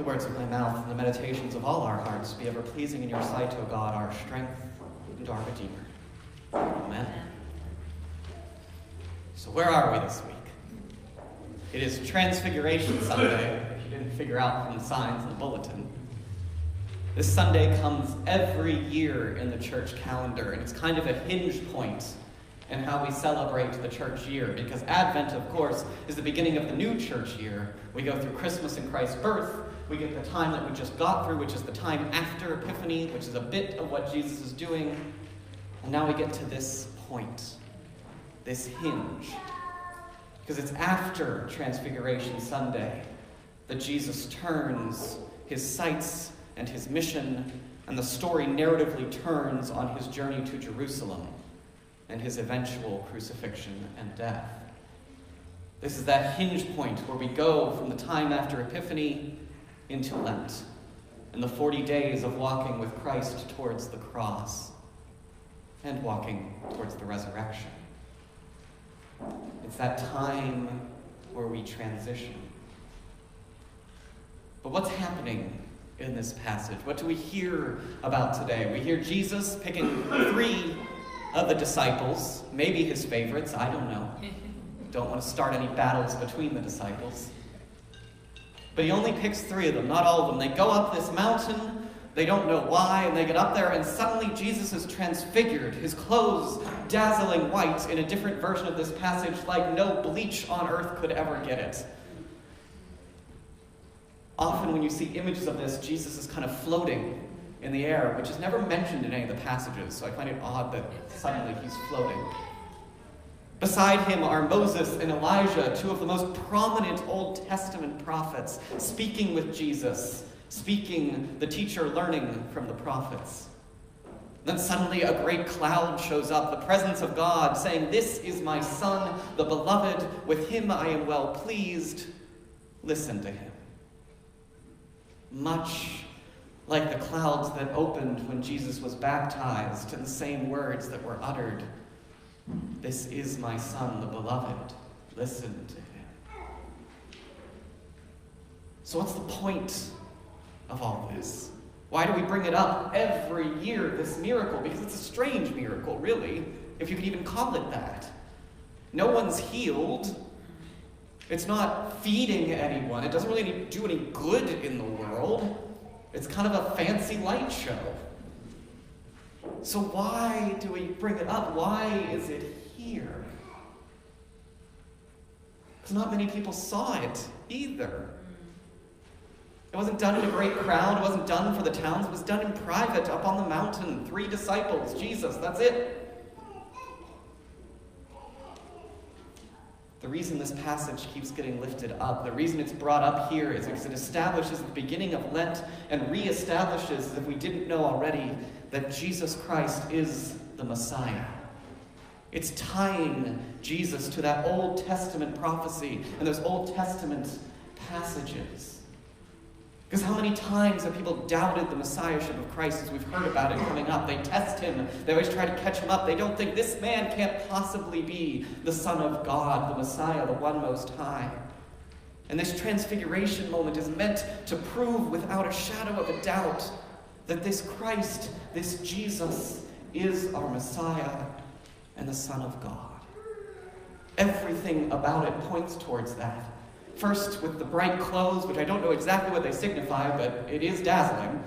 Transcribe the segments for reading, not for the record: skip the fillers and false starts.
words of my mouth and the meditations of all our hearts be ever pleasing in your sight, O God, our strength and our Redeemer. Amen. So where are we this week? It is Transfiguration Sunday, if you didn't figure out from the signs in the bulletin. This Sunday comes every year in the church calendar, and it's kind of a hinge point in how we celebrate the church year, because Advent, of course, is the beginning of the new church year. We go through Christmas and Christ's birth. We get the time that we just got through, which is the time after Epiphany, which is a bit of what Jesus is doing. And now we get to this point, this hinge. Because it's after Transfiguration Sunday that Jesus turns his sights and his mission, and the story narratively turns on his journey to Jerusalem and his eventual crucifixion and death. This is that hinge point where we go from the time after Epiphany into Lent, and the 40 days of walking with Christ towards the cross and walking towards the resurrection. It's that time where we transition. But what's happening in this passage? What do we hear about today? We hear Jesus picking 3 of the disciples, maybe his favorites, I don't know. Don't want to start any battles between the disciples. But he only picks 3 of them, not all of them. They go up this mountain, they don't know why, and they get up there, and suddenly Jesus is transfigured, his clothes dazzling white, in a different version of this passage, like no bleach on earth could ever get it. Often when you see images of this, Jesus is kind of floating in the air, which is never mentioned in any of the passages, so I find it odd that suddenly he's floating. Beside him are Moses and Elijah, 2 of the most prominent Old Testament prophets, speaking with Jesus, speaking the teacher learning from the prophets. Then suddenly a great cloud shows up, the presence of God, saying, "This is my Son, the beloved, with him I am well pleased. Listen to him." Much like the clouds that opened when Jesus was baptized, to the same words that were uttered, "This is my Son, the beloved. Listen to him." So what's the point of all this? Why do we bring it up every year, this miracle? Because it's a strange miracle, really, if you could even call it that. No one's healed. It's not feeding anyone. It doesn't really do any good in the world. It's kind of a fancy light show. So why do we bring it up? Why is it here? Because not many people saw it either. It wasn't done in a great crowd. It wasn't done for the towns. It was done in private, up on the mountain. 3 disciples, Jesus, that's it. The reason this passage keeps getting lifted up, the reason it's brought up here, is because it establishes the beginning of Lent and reestablishes, if we didn't know already, that Jesus Christ is the Messiah. It's tying Jesus to that Old Testament prophecy and those Old Testament passages. Because how many times have people doubted the messiahship of Christ as we've heard about it coming up? They test him. They always try to catch him up. They don't think this man can't possibly be the Son of God, the Messiah, the one most high. And this transfiguration moment is meant to prove without a shadow of a doubt that this Christ, this Jesus, is our Messiah and the Son of God. Everything about it points towards that. First, with the bright clothes, which I don't know exactly what they signify, but it is dazzling.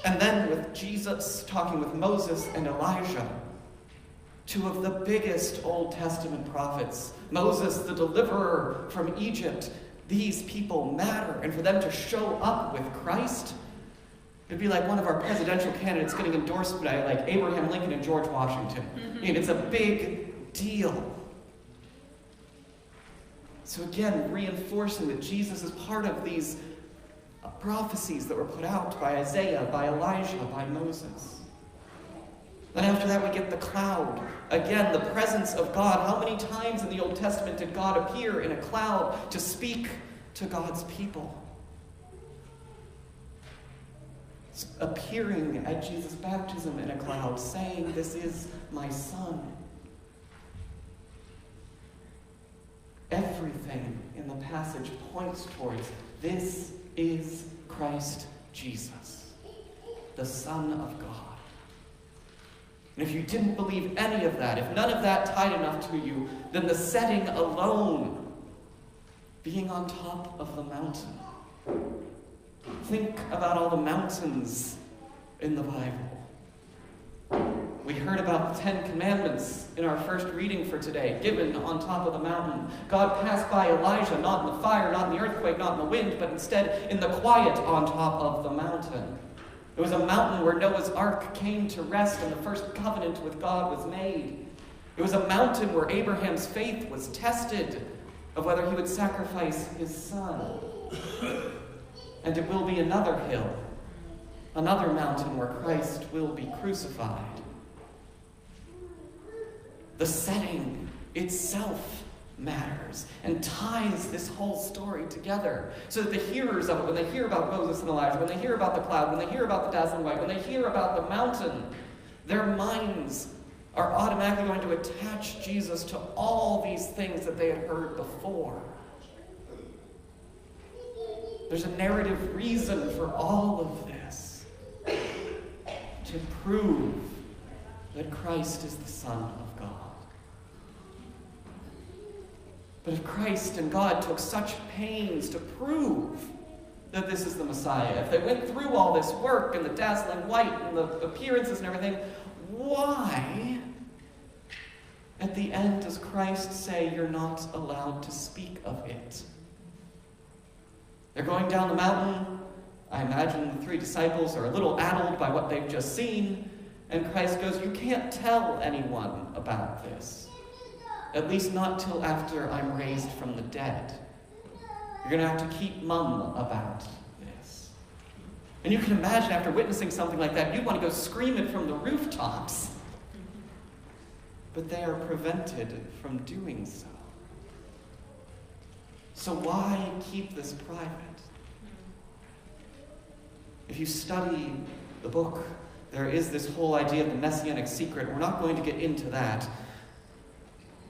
And then with Jesus talking with Moses and Elijah, 2 of the biggest Old Testament prophets. Moses, the deliverer from Egypt. These people matter. And for them to show up with Christ, it'd be like one of our presidential candidates getting endorsed by like Abraham Lincoln and George Washington. I mean, it's a big deal. So again, reinforcing that Jesus is part of these prophecies that were put out by Isaiah, by Elijah, by Moses. Then after that we get the cloud. Again, the presence of God. How many times in the Old Testament did God appear in a cloud to speak to God's people? Appearing at Jesus' baptism in a cloud, saying, "This is my Son." Everything in the passage points towards this is Christ Jesus, the Son of God. And if you didn't believe any of that, if none of that tied enough to you, then the setting alone, being on top of the mountain. Think about all the mountains in the Bible. We heard about the 10 Commandments in our first reading for today, given on top of the mountain. God passed by Elijah, not in the fire, not in the earthquake, not in the wind, but instead in the quiet on top of the mountain. It was a mountain where Noah's ark came to rest and the first covenant with God was made. It was a mountain where Abraham's faith was tested of whether he would sacrifice his son. And it will be another hill, another mountain where Christ will be crucified. The setting itself matters and ties this whole story together so that the hearers of it, when they hear about Moses and Elijah, when they hear about the cloud, when they hear about the dazzling light, when they hear about the mountain, their minds are automatically going to attach Jesus to all these things that they had heard before. There's a narrative reason for all of this, to prove that Christ is the Son of God. But if Christ and God took such pains to prove that this is the Messiah, if they went through all this work and the dazzling light and the appearances and everything, why, at the end, does Christ say you're not allowed to speak of it? They're going down the mountain. I imagine the 3 disciples are a little addled by what they've just seen, and Christ goes, you can't tell anyone about this. At least not till after I'm raised from the dead. You're going to have to keep mum about this. And you can imagine after witnessing something like that, you'd want to go scream it from the rooftops. But they are prevented from doing so. So why keep this private? If you study the book, there is this whole idea of the messianic secret. We're not going to get into that.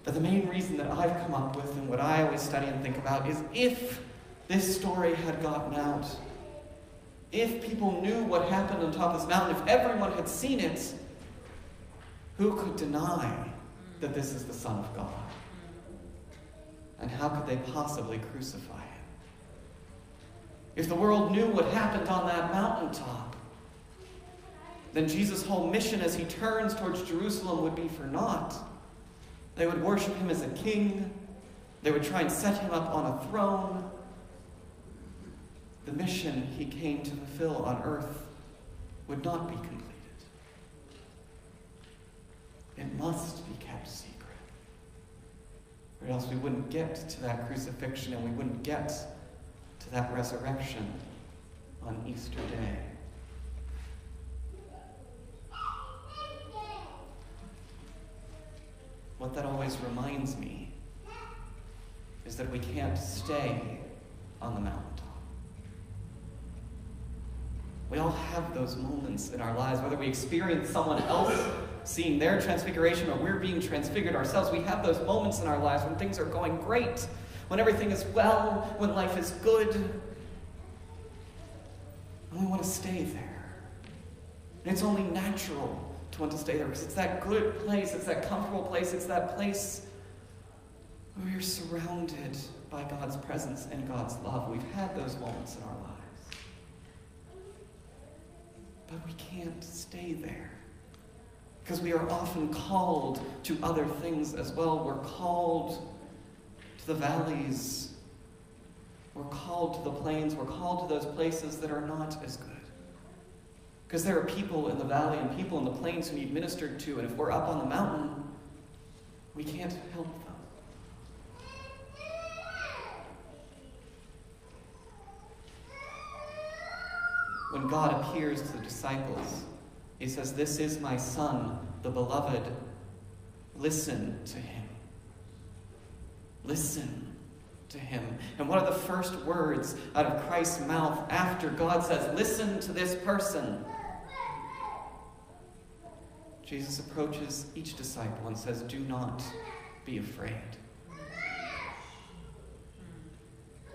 But the main reason that I've come up with and what I always study and think about is if this story had gotten out, if people knew what happened on top of this mountain, if everyone had seen it, who could deny that this is the Son of God? And how could they possibly crucify him? If the world knew what happened on that mountaintop, then Jesus' whole mission as he turns towards Jerusalem would be for naught. They would worship him as a king. They would try and set him up on a throne. The mission he came to fulfill on earth would not be completed. It must be kept secret. Or else we wouldn't get to that crucifixion and we wouldn't get to that resurrection on Easter Day. What that always reminds me is that we can't stay on the mountaintop. We all have those moments in our lives, whether we experience someone else seeing their transfiguration or we're being transfigured ourselves. We have those moments in our lives when things are going great, when everything is well, when life is good, and we want to stay there. And it's only natural to want to stay there because it's that good place, it's that comfortable place, it's that place where you're surrounded by God's presence and God's love. We've had those moments in our lives. But we can't stay there because we are often called to other things as well. We're called to the valleys. We're called to the plains. We're called to those places that are not as good. Because there are people in the valley and people in the plains who need ministered to, and if we're up on the mountain, we can't help them. When God appears to the disciples, he says, "This is my Son, the beloved. Listen to him." Listen to him. And what are the first words out of Christ's mouth after God says, "Listen to this person"? Jesus approaches each disciple and says, "Do not be afraid."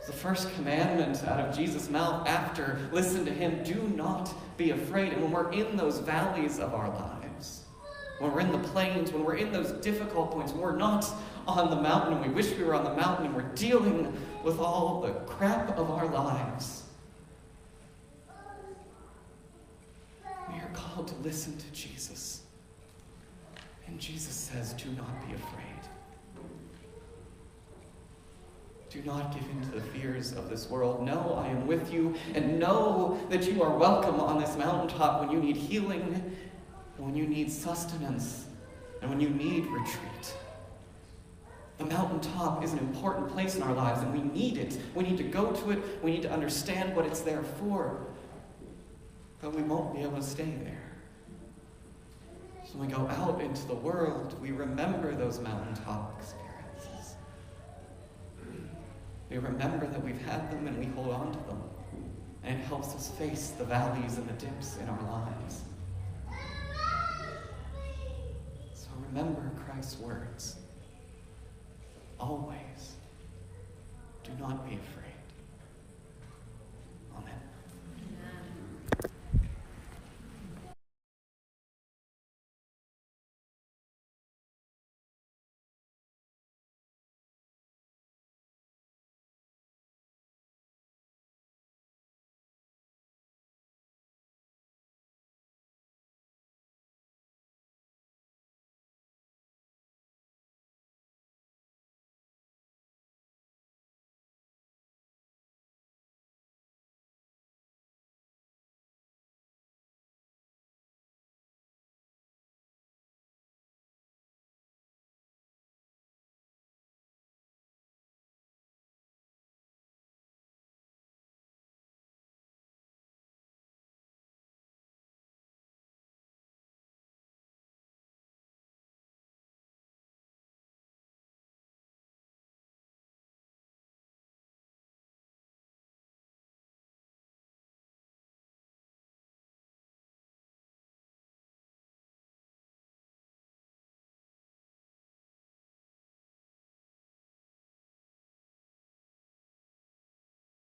The first commandment out of Jesus' mouth after listen to him, do not be afraid. And when we're in those valleys of our lives, when we're in the plains, when we're in those difficult points, when we're not on the mountain and we wish we were on the mountain and we're dealing with all the crap of our lives, we are called to listen to Jesus. And Jesus says, do not be afraid. Do not give in to the fears of this world. Know I am with you, and know that you are welcome on this mountaintop when you need healing, and when you need sustenance, and when you need retreat. The mountaintop is an important place in our lives, and we need it. We need to go to it. We need to understand what it's there for. But we won't be able to stay there. So when we go out into the world, we remember those mountaintop experiences. We remember that we've had them and we hold on to them. And it helps us face the valleys and the dips in our lives. So remember Christ's words. Always, do not be afraid.